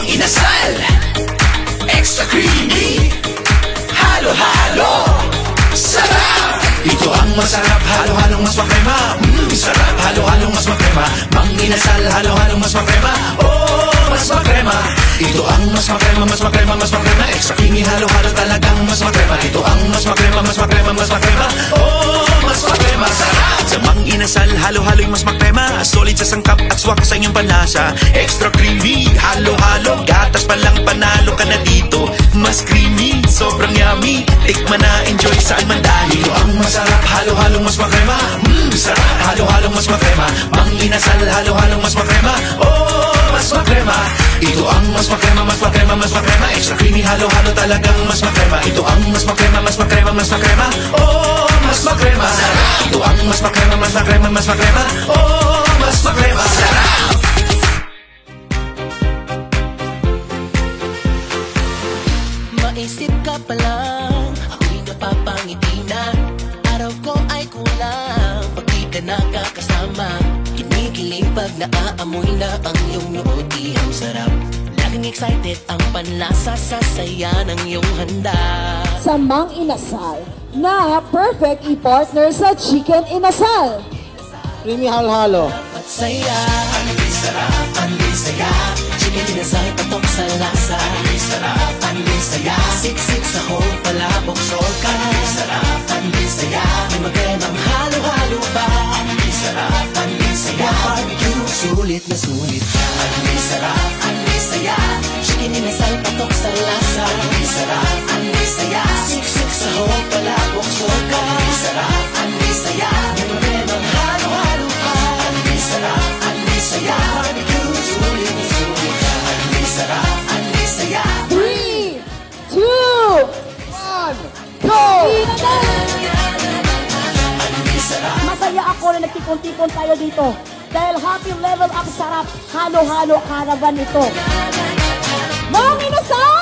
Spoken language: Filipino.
inasal, extra creamy, halo-halo, sarap! Ito ang masarap, halo-halong mas makrema. Sarap, halo-halong mas makrema. Mang inasal, halo-halong mas makrema. Oh, mas makrema. Ito ang mas makrema, mas makrema, mas makrema. Extra creamy, halo-halo talagang mas makrema. Ito ang mas makrema, mas makrema, mas makrema. Oh, mas makrema, sarap! Sa mang inasal, halo-halo yung mas makrema. Solid sa sangkap at swak sa inyong panlasa. Extra creamy, halo-halo. Gatas pa lang panalo ka na dito. Mas creamy, sobrang yummy. Tikman na, enjoy saan man dahil. Ito ang masarap, halo-halong mas makrema. Sarap, halo-halong mas makrema. Mang inasal, halo-halong mas makrema. Oh, mas makrema. Ito ang mas makrema, mas makrema, mas makrema. Extra creamy, halo-halo talagang mas makrema. Ito ang mas makrema, mas makrema, mas makrema. Oh, mas makrema, sarap. Ito ang mas makrema, mas makrema, mas makrema. Oh, mas makrema, sarap. Maisip ka pa lang, ako'y napapangiti na. Araw ko ay kulang, pag di ka nakakasama. Kinikilig pag naaamoy na ang iyong noo, di ang sarap. Laging excited ang panlasa sa saya ng iyong handa. Sa mang inasal na perfect i-partner sa chicken inasal. Creamy halo-halo. At saya, ang sarap, ang saya. Chicken inasal, patok sa lasa. Ang sarap, ang saya. Siksik sa hole, palabok soka. Ang sarap, ang saya. May magremang halo-halo pa. Ang sarap, ang saya. Barbecue, sulit na sulit ka. Ang sarap, ang saya. Chicken inasal, patok sa lasa. Ang sarap, ang saya. Siksik sa hole, palabok soka. Ang sarap, ang saya. May magremang halo-halo pa. Ang sarap, ang saya. Barbecue, sulit na sulit ka. Ang sarap, ang saya. 3, 2, 1, go! Masaya ako na nagtipon-tipon tayo dito. Dahil happy level up sarap, halo-halo caravan ito. Mang inasal!